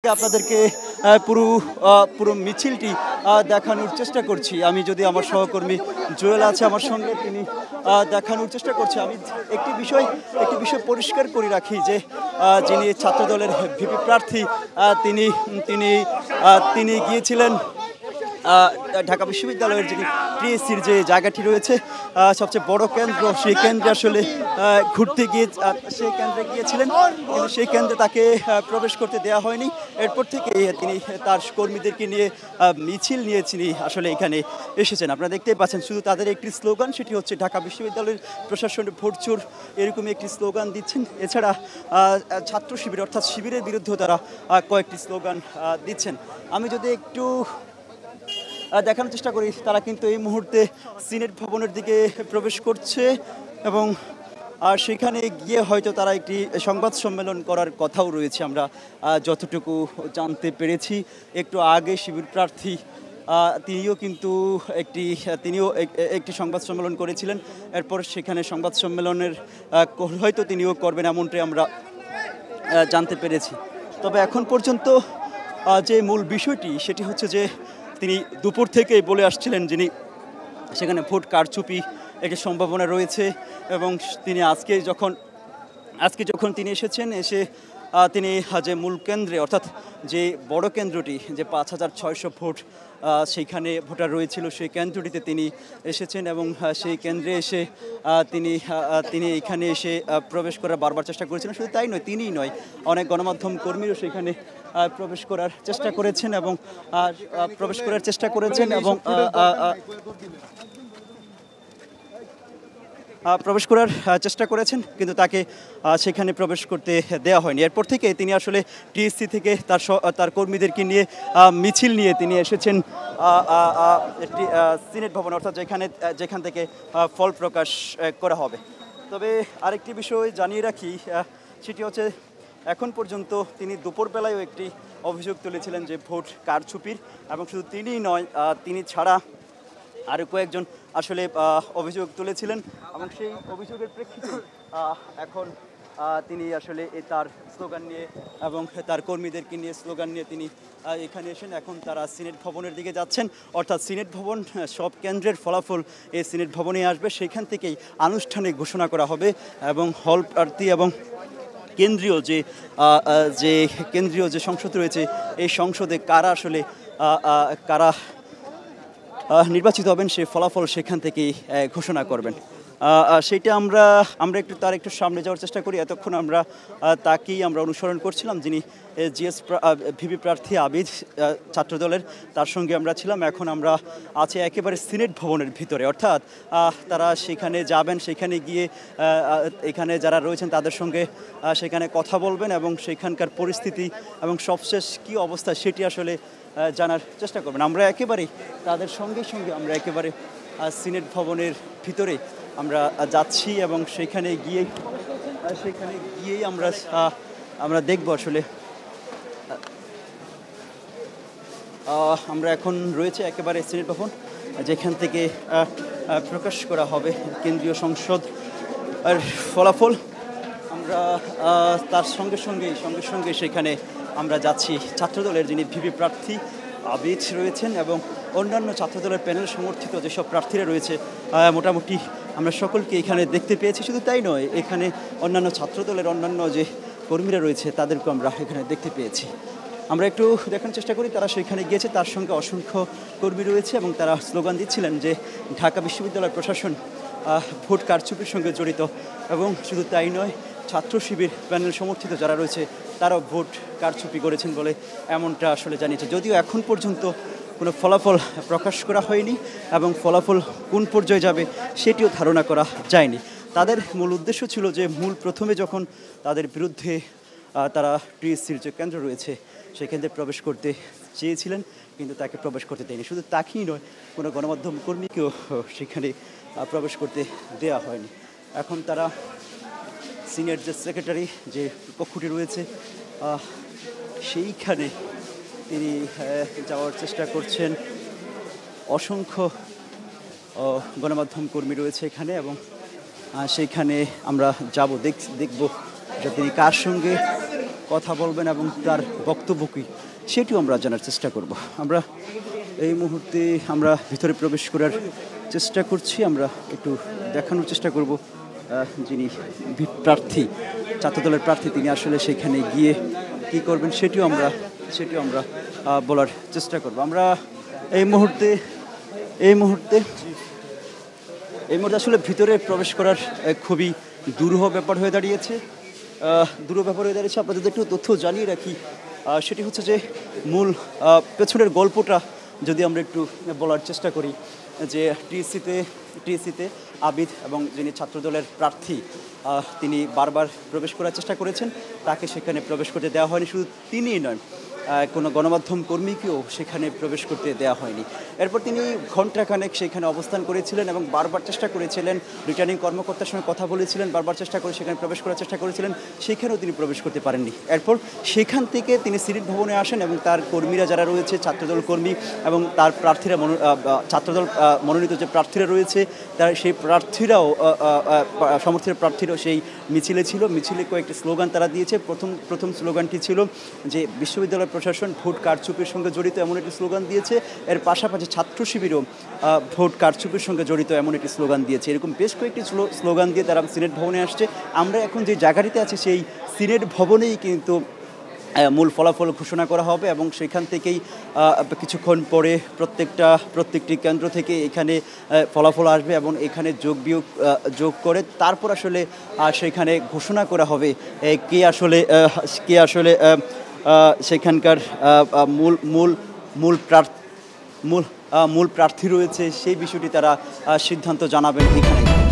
আপনাদেরকে পুরো পুরো মিছিলটি দেখানোর চেষ্টা করছি। আমি যদি আমার সহকর্মী জুয়েল আছে আমার সঙ্গে, তিনি দেখানোর চেষ্টা করছে। আমি একটি বিষয় পরিষ্কার করে রাখি যে যিনি ছাত্রদলের ভিপি প্রার্থী তিনি তিনি তিনি গিয়েছিলেন ঢাকা বিশ্ববিদ্যালয়ের যিনি টিএসসির যে জায়গাটি রয়েছে সবচেয়ে বড় কেন্দ্র, সেই কেন্দ্রে আসলে ঘুরতে গিয়ে সেই কেন্দ্রে গিয়েছিলেন, কিন্তু সেই কেন্দ্রে তাকে প্রবেশ করতে দেওয়া হয়নি। এরপর থেকে তিনি তার কর্মীদেরকে নিয়ে মিছিল নিয়ে তিনি আসলে এখানে এসেছেন। আপনারা দেখতেই পাচ্ছেন, শুধু তাদের একটি স্লোগান, সেটি হচ্ছে ঢাকা বিশ্ববিদ্যালয়ের প্রশাসনের ভোট চোর, এরকমই একটি স্লোগান দিচ্ছেন। এছাড়া ছাত্র শিবির অর্থাৎ শিবিরের বিরুদ্ধেও তারা কয়েকটি স্লোগান দিচ্ছেন। আমি যদি একটু দেখানোর চেষ্টা করি, তারা কিন্তু এই মুহূর্তে সিনেট ভবনের দিকে প্রবেশ করছে এবং সেখানে গিয়ে হয়তো তারা একটি সংবাদ সম্মেলন করার কথাও রয়েছে। আমরা যতটুকু জানতে পেরেছি, একটু আগে শিবির প্রার্থী তিনিও একটি সংবাদ সম্মেলন করেছিলেন। এরপর সেখানে সংবাদ সম্মেলনের হয়তো তিনিও করবেন, এমনটাই আমরা জানতে পেরেছি। তবে এখন পর্যন্ত যে মূল বিষয়টি সেটি হচ্ছে যে তিনি দুপুর থেকেই বলে আসছিলেন যিনি সেখানে ভোট কারচুপি একটি সম্ভাবনা রয়েছে, এবং তিনি আজকে যখন তিনি এসেছেন, তিনি যে মূল কেন্দ্রে অর্থাৎ যে বড় কেন্দ্রটি, যে 5,600 ভোট সেইখানে ভোটার রয়েছিল, সেই কেন্দ্রটিতে তিনি এসেছেন এবং সেই কেন্দ্রে এসে তিনি এখানে এসে প্রবেশ করার বারবার চেষ্টা করেছিলেন। শুধু তাই নয়, তিনিই নয়, অনেক গণমাধ্যম কর্মীও সেখানে প্রবেশ করার চেষ্টা করেছেন এবং কিন্তু তাকে সেখানে প্রবেশ করতে দেওয়া হয়নি। এরপর থেকে তিনি আসলে টিএসসি থেকে তার কর্মীদেরকে নিয়ে মিছিল নিয়ে তিনি এসেছেন একটি সিনেট ভবন, অর্থাৎ যেখান থেকে ফল প্রকাশ করা হবে। তবে আরেকটি বিষয় জানিয়ে রাখি, সেটি হচ্ছে এখন পর্যন্ত তিনি দুপুরবেলায়ও একটি অভিযোগ তুলেছিলেন যে ভোট কারচুপির, এবং শুধু তিনিই নয়, তিনি ছাড়া আরও কয়েকজন আসলে অভিযোগ তুলেছিলেন, এবং সেই অভিযোগের প্রেক্ষিতে এখন তিনি আসলে তার স্লোগান নিয়ে এবং তার কর্মীদেরকে নিয়ে স্লোগান নিয়ে তিনি এখানে এসেন। এখন তারা সিনেট ভবনের দিকে যাচ্ছেন, অর্থাৎ সিনেট ভবন, সব কেন্দ্রের ফলাফল এই সিনেট ভবনে আসবে, সেখান থেকেই আনুষ্ঠানিক ঘোষণা করা হবে এবং হল প্রার্থী এবং কেন্দ্রীয় যে সংসদ রয়েছে, এই সংসদে কারা নির্বাচিত হবেন সেই ফলাফল সেখান থেকেই ঘোষণা করবেন। সেইটা আমরা একটু সামনে যাওয়ার চেষ্টা করি। এতক্ষণ আমরা তাকেই অনুসরণ করছিলাম, যিনি ভিপি প্রার্থী আবিদ ছাত্রদলের, তার সঙ্গে আমরা ছিলাম। এখন আমরা আছি একেবারে সিনেট ভবনের ভিতরে, অর্থাৎ তারা সেখানে যাবেন, সেখানে গিয়ে এখানে যারা রয়েছেন তাদের সঙ্গে সেখানে কথা বলবেন এবং সেখানকার পরিস্থিতি এবং সবশেষ কী অবস্থা সেটি আসলে জানার চেষ্টা করবেন। আমরা একেবারেই তাদের সঙ্গে আমরা একেবারে সিনেট ভবনের ভিতরে আমরা যাচ্ছি এবং সেখানে গিয়েই আমরা দেখব আসলে। আমরা এখন রয়েছে একেবারে সিনেট ভবন, যেখান থেকে প্রকাশ করা হবে কেন্দ্রীয় সংসদ আর ফলাফল। আমরা তার সঙ্গে সঙ্গে সেখানে আমরা যাচ্ছি। ছাত্রদলের যিনি ভিপি প্রার্থী আবিদ রয়েছেন এবং অন্যান্য ছাত্রদলের প্যানেল সমর্থিত যেসব প্রার্থীরা রয়েছে, মোটামুটি আমরা সকলকে এখানে দেখতে পেয়েছি। শুধু তাই নয়, এখানে অন্যান্য ছাত্রদলের অন্যান্য যে কর্মীরা রয়েছে তাদেরকেও আমরা এখানে দেখতে পেয়েছি। আমরা একটু দেখানোর চেষ্টা করি, তারা সেখানে গিয়েছে, তার সঙ্গে অসংখ্য কর্মী রয়েছে এবং তারা স্লোগান দিচ্ছিলেন যে ঢাকা বিশ্ববিদ্যালয় প্রশাসন ভোট কারচুপির সঙ্গে জড়িত, এবং শুধু তাই নয়, ছাত্র শিবির প্যানেল সমর্থিত যারা রয়েছে তারাও ভোট কারচুপি করেছেন বলে এমনটা আসলে জানিয়েছে। যদিও এখন পর্যন্ত কোনো ফলাফল প্রকাশ করা হয়নি এবং ফলাফল কোন পর্যায়ে যাবে সেটিও ধারণা করা যায়নি। তাদের মূল উদ্দেশ্য ছিল যে প্রথমে যখন তাদের বিরুদ্ধে তারা টিএসসির যে কেন্দ্র রয়েছে সেই কেন্দ্রে প্রবেশ করতে চেয়েছিলেন, কিন্তু তাকে প্রবেশ করতে দেয়নি। শুধু তাকেই নয়, কোনো গণমাধ্যম কর্মীকেও সেখানে প্রবেশ করতে দেওয়া হয়নি। এখন তারা সিনিয়র যে সেক্রেটারি যে কক্ষটি রয়েছে সেইখানে তিনি যাওয়ার চেষ্টা করছেন। অসংখ্য গণমাধ্যম কর্মী রয়েছে এখানে এবং সেইখানে আমরা দেখব যে তিনি কার সঙ্গে কথা বলবেন এবং তার বক্তব্য কী সেটিও আমরা জানার চেষ্টা করব। আমরা এই মুহূর্তে আমরা ভিতরে প্রবেশ করার চেষ্টা করছি। আমরা একটু দেখানোর চেষ্টা করব যিনি প্রার্থী, ছাত্রদলের প্রার্থী, তিনি আসলে সেখানে গিয়ে কী করবেন সেটিও আমরা বলার চেষ্টা করব। আমরা এই মুহূর্তে আসলে ভিতরে প্রবেশ করার খুবই দুরূহ ব্যাপার হয়ে দাঁড়িয়েছে। আপনাদের একটু তথ্য জানিয়ে রাখি, সেটি হচ্ছে যে মূল পেছনের গল্পটা যদি আমরা একটু বলার চেষ্টা করি, যে টিএসসিতে আবিদ এবং যিনি ছাত্রদলের প্রার্থী তিনি বারবার প্রবেশ করার চেষ্টা করেছেন, তাকে সেখানে প্রবেশ করতে দেওয়া হয়নি। শুধু তিনিই নয়, কোনো গণমাধ্যম কর্মীকেও সেখানে প্রবেশ করতে দেওয়া হয়নি। এরপর তিনি ঘণ্টাখানেক সেখানে অবস্থান করেছিলেন এবং বারবার চেষ্টা করেছিলেন, রিটার্নিং কর্মকর্তার সঙ্গে কথা বলেছিলেন, বারবার চেষ্টা করে সেখানে প্রবেশ করার চেষ্টা করেছিলেন, সেখানেও তিনি প্রবেশ করতে পারেননি। এরপর সেখান থেকে তিনি সিনেট ভবনে আসেন এবং তার কর্মীরা যারা রয়েছে, ছাত্রদল কর্মী এবং তার প্রার্থীরা, ছাত্রদল মনোনীত যে প্রার্থীরা রয়েছে, তার সেই প্রার্থীরাও সমর্থিত প্রার্থীরাও সেই মিছিলে ছিল। মিছিলে কয়েকটি স্লোগান তারা দিয়েছে। প্রথম স্লোগানটি ছিল যে বিশ্ববিদ্যালয় প্রশাসন ভোট কারচুপির সঙ্গে জড়িত, এমন একটি স্লোগান দিয়েছে। এর পাশাপাশি ছাত্র শিবিরও ভোট কারচুপির সঙ্গে জড়িত এমন একটি স্লোগান দিয়েছে। এরকম বেশ কয়েকটি স্লোগান দিয়ে তারা সিনেট ভবনে আসছে। আমরা এখন যে জায়গাটিতে আছি সেই সিনেট ভবনেই কিন্তু মূল ফলাফল ঘোষণা করা হবে এবং সেখান থেকেই কিছুক্ষণ পরে প্রত্যেকটি কেন্দ্র থেকে এখানে ফলাফল আসবে এবং এখানে যোগ করে তারপর আসলে সেখানে ঘোষণা করা হবে কে আসলে সেখানকার মূল প্রার্থী রয়েছে, সেই বিষয়টি তারা সিদ্ধান্ত জানাবেন এখানে।